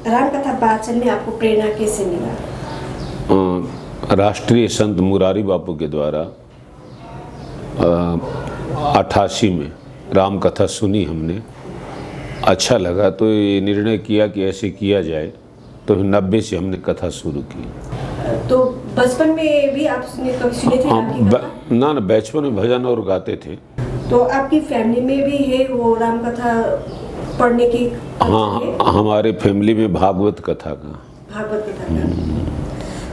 रामकथा वाचन में आपको प्रेरणा कैसे मिला? राष्ट्रीय संत मुरारी बापू के द्वारा 88 में राम कथा सुनी हमने, अच्छा लगा तो ये निर्णय किया कि ऐसे किया जाए, तो 90 से हमने कथा शुरू की। तो बचपन में भी आप कभी सुने थे राम की कथा? ना बचपन में भजन और गाते थे। तो आपकी फैमिली में भी है वो राम कथा पढ़ने की? हाँ, हमारे फैमिली में भागवत कथा का।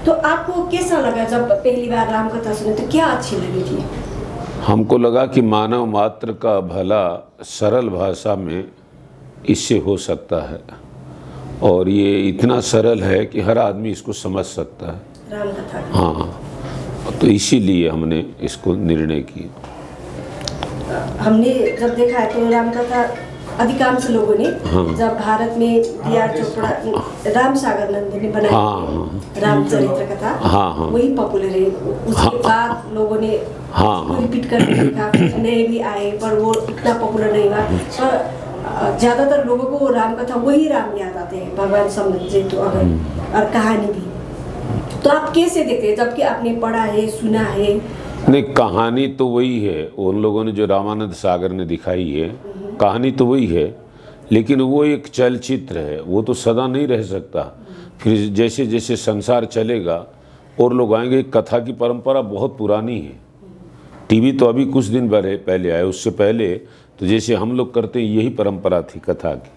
तो आपको कैसा लगा जब पहली बार राम कथा सुने, तो क्या अच्छी लगी थी? हमको लगा कि मानव मात्र का भला सरल भाषा में इससे हो सकता है, और ये इतना सरल है कि हर आदमी इसको समझ सकता है राम कथा। हाँ, तो इसीलिए हमने इसको निर्णय किया। हमने जब देखा है तो राम कथा अधिकांश लोगों ने जब भारत में D.R. चोपड़ा राम सागर नंद ने बनाई रामचरित्र कथा, वही पॉपुलर है। उसके बाद लोगों ने रिपीट करके देखा, नए भी आए पर वो इतना पॉपुलर नहीं हुआ। पर ज़्यादातर लोगों को राम कथा वही राम याद आते हैं, भगवान समझे तो अगर, और कहानी भी। तो आप कैसे देखते हैं जबकि आपने पढ़ा है, सुना है? नहीं, कहानी तो वही है, उन लोगों ने जो रामानंद सागर ने दिखाई है कहानी तो वही है, लेकिन वो एक चलचित्र है, वो तो सदा नहीं रह सकता। फिर जैसे जैसे संसार चलेगा और लोग आएंगे। कथा की परंपरा बहुत पुरानी है। टीवी तो अभी कुछ दिन पहले आए, उससे पहले तो जैसे हम लोग करते हैं यही परंपरा थी कथा की।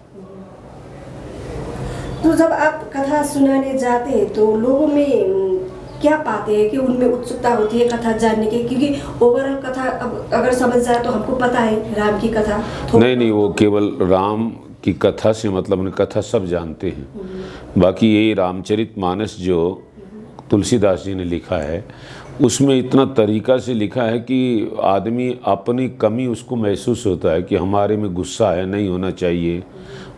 तो जब आप कथा सुनाने जाते हैं तो लोगों में क्या पाते हैं कि उनमें उत्सुकता होती है कथा जानने की? क्योंकि ओवरऑल कथा अगर समझ जाए तो हमको पता है राम की कथा। नहीं, वो केवल राम की कथा से मतलब उन्हें कथा सब जानते हैं। बाकी ये रामचरितमानस जो तुलसीदास जी ने लिखा है, उसमें इतना तरीका से लिखा है कि आदमी अपनी कमी उसको महसूस होता है कि हमारे में गुस्सा है, नहीं होना चाहिए,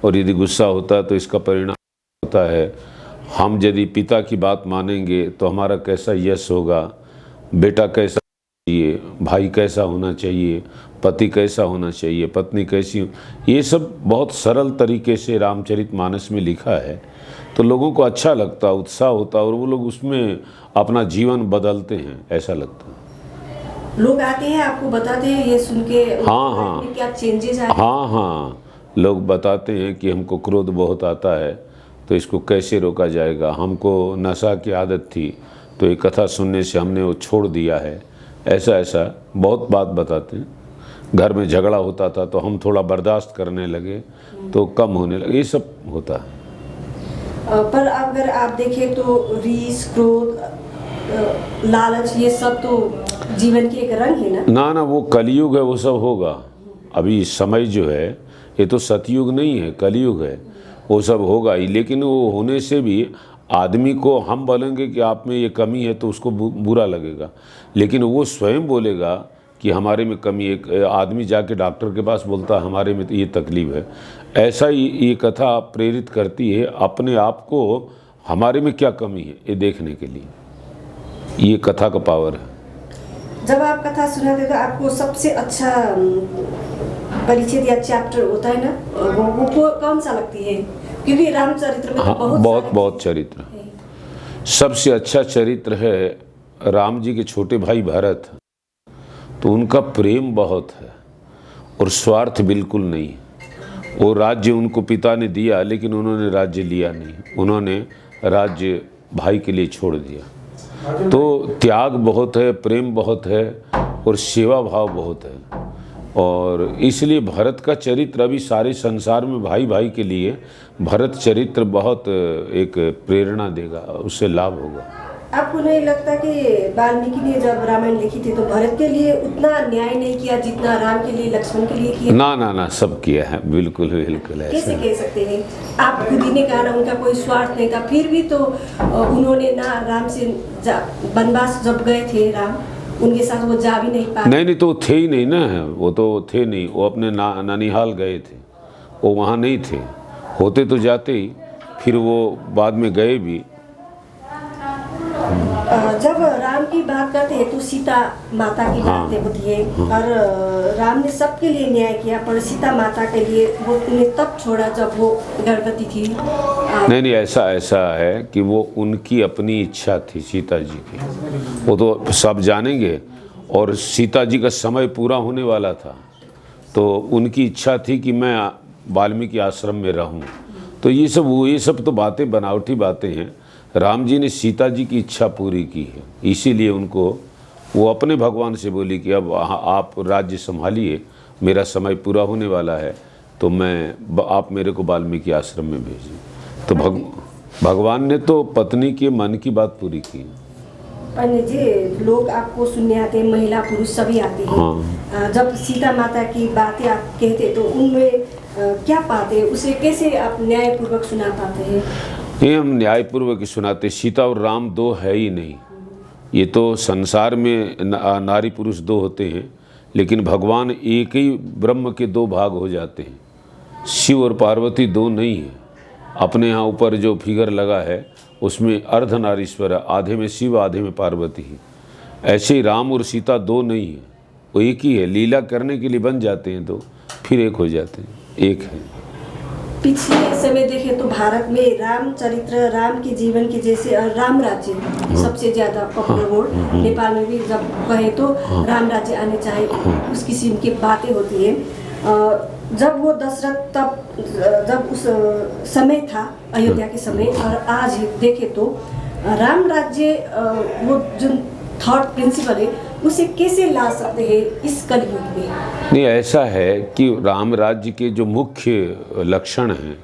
और यदि गुस्सा होता है तो इसका परिणाम होता है हम यदि पिता की बात मानेंगे तो हमारा कैसा यश होगा, बेटा कैसा चाहिए, भाई कैसा होना चाहिए, पति कैसा होना चाहिए, पत्नी कैसी, ये सब बहुत सरल तरीके से रामचरितमानस में लिखा है। तो लोगों को अच्छा लगता, उत्साह होता, और वो लोग उसमें अपना जीवन बदलते हैं, ऐसा लगता है। लोग आते हैं आपको बताते हैं ये सुन के? हाँ, क्या चेंजेस आए? हाँ, लोग बताते हैं कि हमको क्रोध बहुत आता है, तो इसको कैसे रोका जाएगा। हमको नशा की आदत थी, तो ये कथा सुनने से हमने वो छोड़ दिया है। ऐसा बहुत बात बताते हैं। घर में झगड़ा होता था तो हम थोड़ा बर्दाश्त करने लगे तो कम होने लगे, ये सब होता है। पर अगर आप देखें तो रीस, क्रोध, लालच, ये सब तो जीवन के एक रंग है ना? ना, वो कलयुग है, वो सब होगा। अभी समय जो है ये तो सतयुग नहीं है, कलयुग है, वो सब होगा ही। लेकिन वो होने से भी आदमी को हम बोलेंगे कि आप में ये कमी है तो उसको बुरा लगेगा, लेकिन वो स्वयं बोलेगा कि हमारे में कमी। एक आदमी जाके डॉक्टर के पास बोलता है हमारे में तो ये तकलीफ है। ऐसा ही ये कथा प्रेरित करती है अपने आप को हमारे में क्या कमी है ये देखने के लिए। ये कथा का पावर है। जब आप कथा सुनाते तो आपको सबसे अच्छा परिचय या चैप्टर होता है ना, वो कौन सा लगती है? क्योंकि रामचरित्र में तो बहुत चरित्र है। सबसे अच्छा चरित्र है राम जी के छोटे भाई भरत। तो उनका प्रेम बहुत है और स्वार्थ बिल्कुल नहीं है। वो राज्य उनको पिता ने दिया, लेकिन उन्होंने राज्य लिया नहीं, उन्होंने राज्य भाई के लिए छोड़ दिया। तो त्याग बहुत है, प्रेम बहुत है, और सेवा भाव बहुत है। और इसलिए भरत का चरित्र अभी सारे संसार में भाई भाई के लिए भरत चरित्र बहुत एक प्रेरणा देगा, उससे लाभ होगा। आपको नहीं लगता कि वाल्मीकि ने जब रामायण लिखी थी तो भरत के लिए उतना न्याय नहीं किया जितना राम के लिए, लक्ष्मण के लिए किया? ना, सब किया है, बिल्कुल ऐसा। कैसे कह सकते हैं? आप खुद ही ने कहा ना उनका कोई स्वार्थ नहीं था, फिर भी तो उन्होंने ना राम से वनवास जब गए थे राम, उनके साथ वो जा भी नहीं पाए। नहीं, तो थे ही नहीं ना, वो तो थे नहीं, वो अपने ननिहाल गए थे, वो वहाँ नहीं थे। होते तो जाते ही, फिर वो बाद में गए भी। जब राम की बात करते हैं तो सीता माता की बातें होती है और राम ने सबके लिए न्याय किया, पर सीता माता के लिए वो उन्हें तब छोड़ा जब वो गर्भवती थी। नहीं, ऐसा है कि वो उनकी अपनी इच्छा थी सीता जी की, वो तो सब जानेंगे। और सीता जी का समय पूरा होने वाला था, तो उनकी इच्छा थी कि मैं वाल्मीकि आश्रम में रहूं। तो ये सब तो बातें बनावटी बातें हैं। राम जी ने सीता जी की इच्छा पूरी की है, इसीलिए उनको वो अपने भगवान से बोली कि अब आप राज्य संभालिए, मेरा समय पूरा होने वाला है, तो आप मेरे को वाल्मीकि आश्रम में भेजिए। तो भगवान ने तो पत्नी के मन की बात पूरी की। पंडित जी, लोग आपको सुनने आते हैं, महिला पुरुष सभी आते हैं। हाँ। जब सीता माता की बातें आप कहते तो उनमें क्या पाते हैं, उसे कैसे आप न्यायपूर्वक सुना पाते हैं? ये हम न्यायपूर्वक ही सुनाते। सीता और राम दो है ही नहीं। ये तो संसार में नारी पुरुष दो होते हैं, लेकिन भगवान एक ही ब्रह्म के दो भाग हो जाते हैं। शिव और पार्वती दो नहीं है। अपने यहाँ ऊपर जो फिगर लगा है उसमें अर्धनारीश्वर है, आधे में शिव आधे में पार्वती है। ऐसे ही राम और सीता दो नहीं है, वो एक ही है। लीला करने के लिए बन जाते हैं दो, फिर एक हो जाते हैं, एक है। पिछले समय देखें तो भारत में रामचरित्र, राम के जीवन के जैसे राम राज्य सबसे ज्यादा पॉपुलर वर्ड। नेपाल में भी जब कहे तो राम राज्य आने चाहिए, उस किस्म की बातें होती है। जब वो दशरथ जब उस समय था अयोध्या के समय, और आज देखे तो राम राज्य वो जो थॉट प्रिंसिपल है उसे कैसे ला सकते हैं इस कलयुग में? नहीं, ऐसा है कि राम राज्य के जो मुख्य लक्षण हैं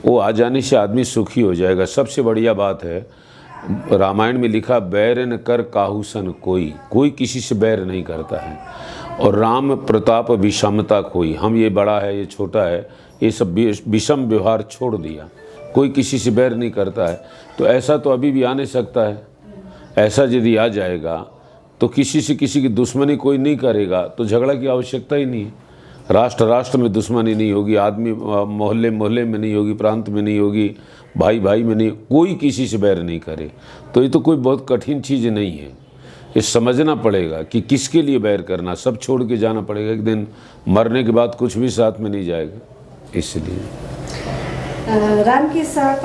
वो आ जाने से आदमी सुखी हो जाएगा। सबसे बढ़िया बात है, रामायण में लिखा, बैर न कर काहूसन कोई किसी से बैर नहीं करता है। और राम प्रताप विषमता कोई, हम ये बड़ा है ये छोटा है, ये सब विषम व्यवहार छोड़ दिया, कोई किसी से बैर नहीं करता है। तो ऐसा तो अभी भी आ नहीं सकता है। ऐसा यदि आ जाएगा तो किसी से किसी की दुश्मनी कोई नहीं करेगा, तो झगड़ा की आवश्यकता ही नहीं है। राष्ट्र में दुश्मनी नहीं होगी, आदमी मोहल्ले में नहीं होगी, प्रांत में नहीं होगी, भाई में नहीं, कोई किसी से बैर नहीं करे। तो ये तो कोई बहुत कठिन चीज़ नहीं है। ये समझना पड़ेगा कि किसके लिए बैर करना, सब छोड़ के जाना पड़ेगा। एक दिन मरने के बाद कुछ भी साथ में नहीं जाएगा। इसलिए राम के साथ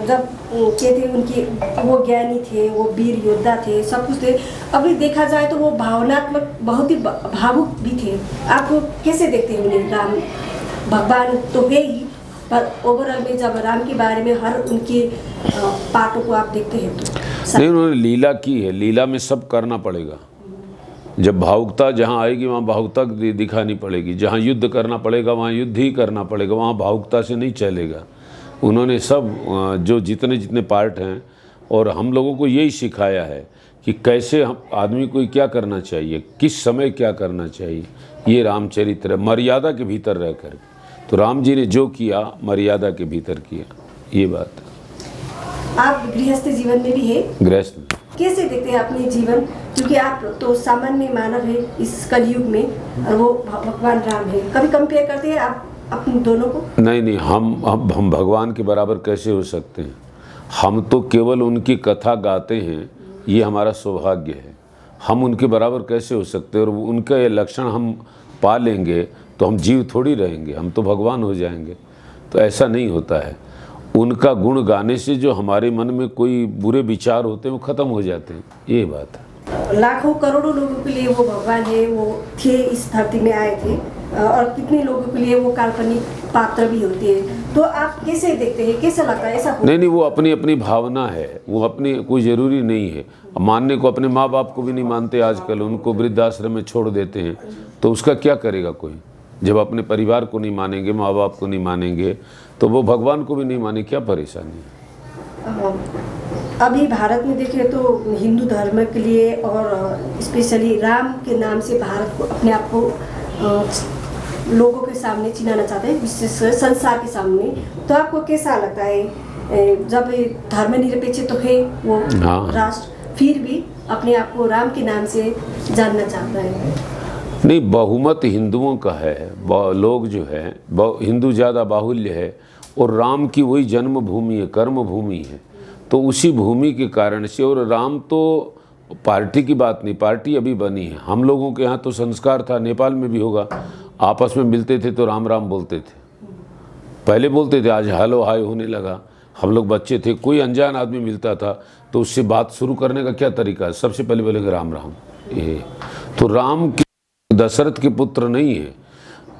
जब कहते उनके वो ज्ञानी थे, वो वीर योद्धा थे, सब कुछ थे। अभी देखा जाए तो वो भावनात्मक बहुत ही भावुक भी थे। आप कैसे देखते हैं उन्हें? राम भगवान तो है ही, पर ओवरऑल में जब राम के बारे में हर उनके पार्टों को आप देखते हैं तो नहीं, उन्होंने लीला की है। लीला में सब करना पड़ेगा। जब भावुकता जहाँ आएगी वहाँ भावुकता दिखानी पड़ेगी। जहाँ युद्ध करना पड़ेगा वहाँ युद्ध ही करना पड़ेगा, वहाँ भावुकता से नहीं चलेगा। उन्होंने सब जो जितने पार्ट हैं, और हम लोगों को यही सिखाया है कि कैसे हम आदमी को क्या करना चाहिए, किस समय क्या करना चाहिए। ये रामचरित्र मर्यादा के भीतर रह कर, तो राम जी ने जो किया मर्यादा के भीतर किया, ये बात है। आप गृहस्थ जीवन में भी है? गृहस्थ में कैसे देखते हैं अपने जीवन? क्योंकि आप तो सामान्य मानव है इस कलयुग में, और वो भगवान राम है। कभी कंपेयर करते हैं आप अपने दोनों को? नहीं, हम भगवान के बराबर कैसे हो सकते हैं? हम तो केवल उनकी कथा गाते हैं, ये हमारा सौभाग्य है। हम उनके बराबर कैसे हो सकते हैं? और उनका ये लक्षण हम पा लेंगे तो हम जीव थोड़ी रहेंगे, हम तो भगवान हो जाएंगे। तो ऐसा नहीं होता है। उनका गुण गाने से जो हमारे मन में कोई बुरे विचार होते हैं वो ख़त्म हो जाते हैं, ये बात है। लाखों करोड़ों लोगों के लिए वो भगवान है, वो थे, इस धरती में आए थे, और कितने लोगों के लिए वो काल्पनिक पात्र भी होते हैं। तो आप कैसे देखते हैं, कैसा लगता है ऐसा? नहीं, वो अपनी अपनी भावना है, वो अपनी, कोई ज़रूरी नहीं है मानने को। अपने माँ बाप को भी नहीं मानते आजकल, उनको वृद्धाश्रम में छोड़ देते हैं, तो उसका क्या करेगा कोई? जब अपने परिवार को नहीं मानेंगे, माँ बाप को नहीं मानेंगे, तो वो भगवान को भी नहीं माने, क्या परेशानी है? अभी भारत में देखें तो हिंदू धर्म के लिए और स्पेशली राम के नाम से भारत को, अपने आप को लोगों के सामने चिनाना चाहते हैं, विशेष संसार के सामने। तो आपको कैसा लगता है, जब धर्मनिरपेक्ष तो है वो राष्ट्र, फिर भी अपने आप को राम के नाम से जानना चाहता है? नहीं, बहुमत हिंदुओं का है। लोग जो है हिंदू ज़्यादा बाहुल्य है, और राम की वही जन्मभूमि है, कर्म भूमि है। तो उसी भूमि के कारण से, और राम तो पार्टी की बात नहीं, पार्टी अभी बनी है। हम लोगों के यहाँ तो संस्कार था, नेपाल में भी होगा, आपस में मिलते थे तो राम राम बोलते थे, पहले बोलते थे, आज हेलो हाय होने लगा। हम लोग बच्चे थे, कोई अनजान आदमी मिलता था तो उससे बात शुरू करने का क्या तरीका है, सबसे पहले बोलेंगे राम राम। ये तो राम के दशरथ के पुत्र नहीं है।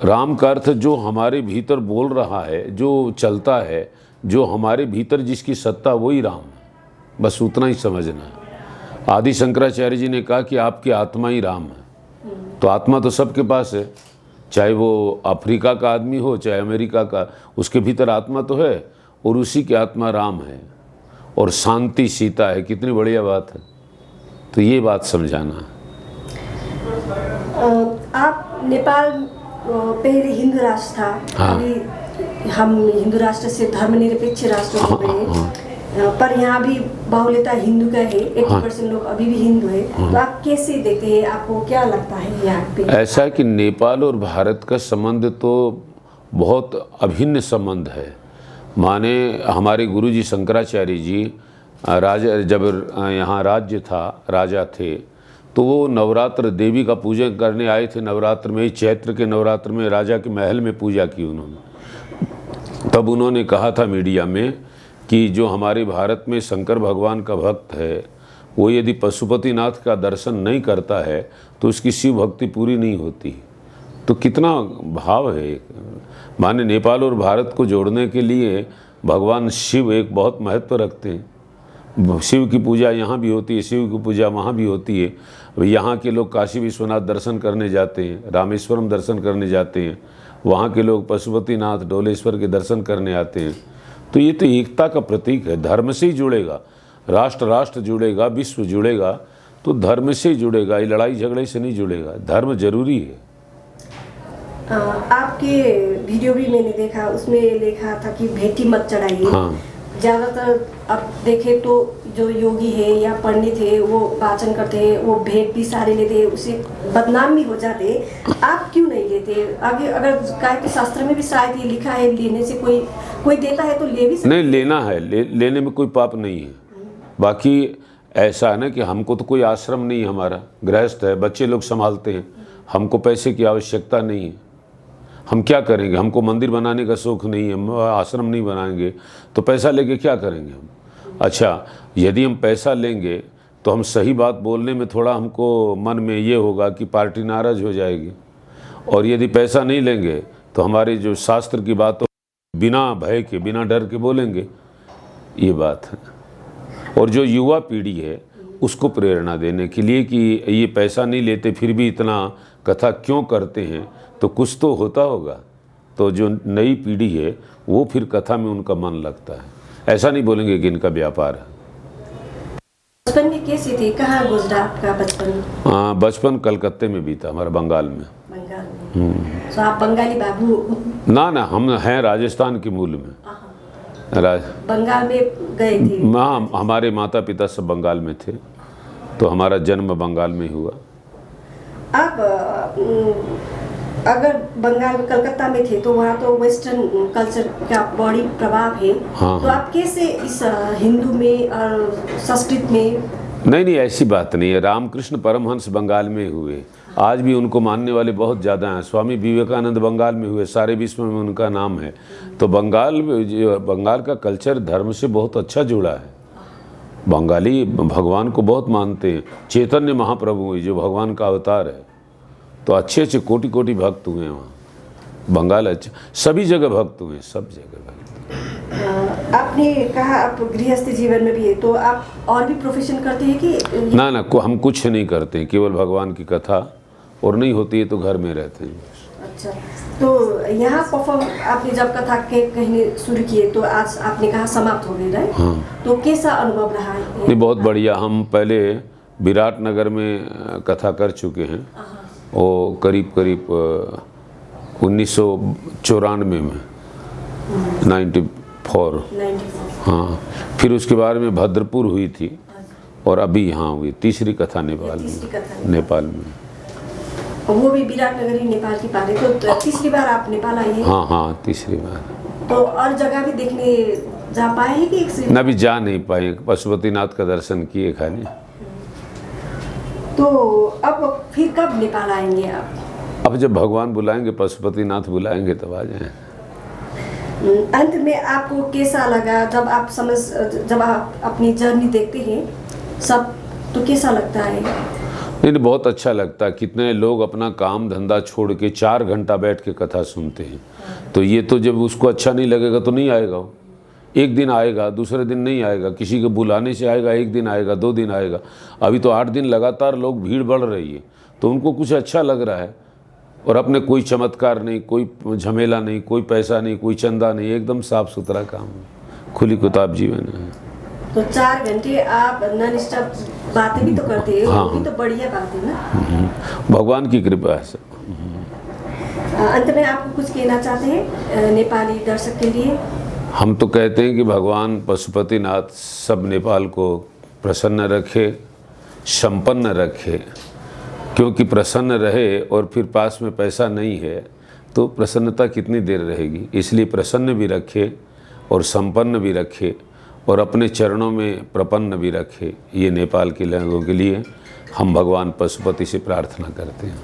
राम का अर्थ जो हमारे भीतर बोल रहा है, जो चलता है, जो हमारे भीतर जिसकी सत्ता, वही राम है। बस उतना ही समझना है। आदि शंकराचार्य जी ने कहा कि आपकी आत्मा ही राम है। तो आत्मा तो सबके पास है, चाहे वो अफ्रीका का आदमी हो चाहे अमेरिका का, उसके भीतर आत्मा तो है, और उसी की आत्मा राम है, और शांति सीता है। कितनी बढ़िया बात है। तो ये बात समझाना। आप नेपाल पहले हिंदू राष्ट्र था, हाँ। अभी हम हिंदू राष्ट्र से धर्मनिरपेक्ष राष्ट्र हो गए, पर यहाँ भी बाहुल्यता हिंदू का है, 80% लोग अभी भी हिंदू है। तो आप कैसे देखते हैं, आपको क्या लगता है यहाँ पे? ऐसा है कि नेपाल और भारत का संबंध तो बहुत अभिन्न संबंध है। माने हमारे गुरुजी शंकराचार्य जी राजा, जब यहाँ राज्य था, राजा थे, तो वो नवरात्र देवी का पूजन करने आए थे। नवरात्र में, चैत्र के नवरात्र में राजा के महल में पूजा की उन्होंने। तब उन्होंने कहा था मीडिया में कि जो हमारे भारत में शंकर भगवान का भक्त है, वो यदि पशुपतिनाथ का दर्शन नहीं करता है तो उसकी शिव भक्ति पूरी नहीं होती। तो कितना भाव है। माने नेपाल और भारत को जोड़ने के लिए भगवान शिव एक बहुत महत्व रखते हैं। शिव की पूजा यहाँ भी होती है, शिव की पूजा वहाँ भी होती है। यहाँ के लोग काशी विश्वनाथ दर्शन करने जाते हैं, रामेश्वरम दर्शन करने जाते हैं, वहाँ के लोग पशुपतिनाथ, डोलेश्वर के दर्शन करने आते हैं। तो ये तो एकता का प्रतीक है। धर्म से ही जुड़ेगा, राष्ट्र जुड़ेगा, विश्व जुड़ेगा, तो धर्म से ही जुड़ेगा। ये लड़ाई झगड़े से नहीं जुड़ेगा। धर्म जरूरी है। आपके वीडियो भी मैंने देखा, उसमें लिखा था कि भेंटी मत चढ़ाइए। हाँ। ज़्यादातर अब देखें तो जो योगी है या पंडित है वो वाचन करते हैं, वो भेंट भी सारे लेते हैं, उसे बदनाम भी हो जाते हैं। आप क्यों नहीं लेते? आगे अगर काय के शास्त्र में भी शायद ये लिखा है, लेने से कोई देता है तो ले भी सकते। नहीं, लेना है, लेने में कोई पाप नहीं है। बाकी ऐसा है ना कि हमको तो कोई आश्रम नहीं है, हमारा गृहस्थ है, बच्चे लोग संभालते हैं, हमको पैसे की आवश्यकता नहीं है। हम क्या करेंगे? हमको मंदिर बनाने का शौक़ नहीं है, हम आश्रम नहीं बनाएंगे, तो पैसा लेके क्या करेंगे हम? अच्छा, यदि हम पैसा लेंगे तो हम सही बात बोलने में थोड़ा हमको मन में ये होगा कि पार्टी नाराज़ हो जाएगी, और यदि पैसा नहीं लेंगे तो हमारे जो शास्त्र की बातों बिना भय के, बिना डर के बोलेंगे। ये बात है। और जो युवा पीढ़ी है उसको प्रेरणा देने के लिए कि ये पैसा नहीं लेते फिर भी इतना कथा क्यों करते हैं, तो कुछ तो होता होगा। तो जो नई पीढ़ी है वो फिर कथा में उनका मन लगता है। ऐसा नहीं बोलेंगे कि इनका व्यापार है। बचपन में कैसे थे? कहाँ गुजरा आपका बचपन? हाँ, बचपन कलकत्ते में बीता हमारा, बंगाल में। बंगाल में? तो आप बंगाली बाबू? ना, हम हैं राजस्थान के मूल में। बंगाल में गए थे? हाँ, हमारे माता पिता सब बंगाल में थे, तो हमारा जन्म बंगाल में हुआ। आप अगर बंगाल में, कलकत्ता में थे तो वहाँ तो वेस्टर्न कल्चर का बड़ी प्रभाव है। हाँ, तो आप कैसे इस हिंदू में और संस्कृत में? नहीं, ऐसी बात नहीं है। रामकृष्ण परमहंस बंगाल में हुए, आज भी उनको मानने वाले बहुत ज़्यादा हैं। स्वामी विवेकानंद बंगाल में हुए, सारे विश्व में उनका नाम है। तो बंगाल का कल्चर धर्म से बहुत अच्छा जुड़ा है। बंगाली भगवान को बहुत मानते हैं। चैतन्य महाप्रभु जो भगवान का अवतार है, तो अच्छे अच्छे कोटि कोटि भक्त हुए हैं वहाँ। बंगाल अच्छा, सभी जगह भक्त हुए, सब जगह भक्त। आपने कहा आप गृहस्थ जीवन में भी है, तो आप और भी प्रोफेशन करते हैं कि? ना, हम कुछ नहीं करते हैं, केवल भगवान की कथा, और नहीं होती है तो घर में रहते हैं। अच्छा, तो यहाँ परफॉर्म आपने जब कथा के कहने शुरू किए तो आज आपने कहा समाप्त हो गए, राइट? हाँ। तो कैसा अनुभव रहा है? नहीं, बहुत बढ़िया। हम पहले विराटनगर में कथा कर चुके हैं, वो करीब 1994 में 94। हाँ, फिर उसके बाद में भद्रपुर हुई थी, और अभी यहाँ हुई तीसरी कथा नेपाल में। वो भी विराटनगर ही नेपाल की बात है। तो तीसरी बार आप नेपाल आए हैं? हाँ, तीसरी बार। तो और जगह भी देखने जा पाए हैं कि? ना, भी जा नहीं पाए, पशुपतिनाथ का दर्शन किए खाली। तो अब फिर कब नेपाल आएंगे आप? अब जब भगवान बुलाएंगे, पशुपतिनाथ बुलाएंगे तब आ जाएं। अंत में आपको कैसा लगा जब आप अपनी जर्नी देखते हैं सब, तो कैसा लगता है? नहीं, बहुत अच्छा लगता है। कितने लोग अपना काम धंधा छोड़ के 4 घंटा बैठ के कथा सुनते हैं। तो ये तो जब उसको अच्छा नहीं लगेगा तो नहीं आएगा वो। एक दिन आएगा, दूसरे दिन नहीं आएगा, किसी के बुलाने से आएगा, एक दिन आएगा, 2 दिन आएगा। अभी तो 8 दिन लगातार लोग भीड़ बढ़ रही है, तो उनको कुछ अच्छा लग रहा है। और अपने कोई चमत्कार नहीं, कोई झमेला नहीं, कोई पैसा नहीं, कोई चंदा नहीं, एकदम साफ सुथरा काम है, खुली किताब जीवन है। तो 4 घंटे आप नॉन स्टॉप बातें भी तो करते हैं, हाँ, वो भी तो बढ़िया बात है ना। भगवान की कृपा है सब। अंत में आप कुछ कहना चाहते हैं नेपाली दर्शक के लिए? हम तो कहते हैं कि भगवान पशुपतिनाथ सब नेपाल को प्रसन्न रखे, संपन्न रखे। क्योंकि प्रसन्न रहे और फिर पास में पैसा नहीं है तो प्रसन्नता कितनी देर रहेगी। इसलिए प्रसन्न भी रखे और संपन्न भी रखे और अपने चरणों में प्रपन्न भी रखे। ये नेपाल के लोगों के लिए हम भगवान पशुपति से प्रार्थना करते हैं।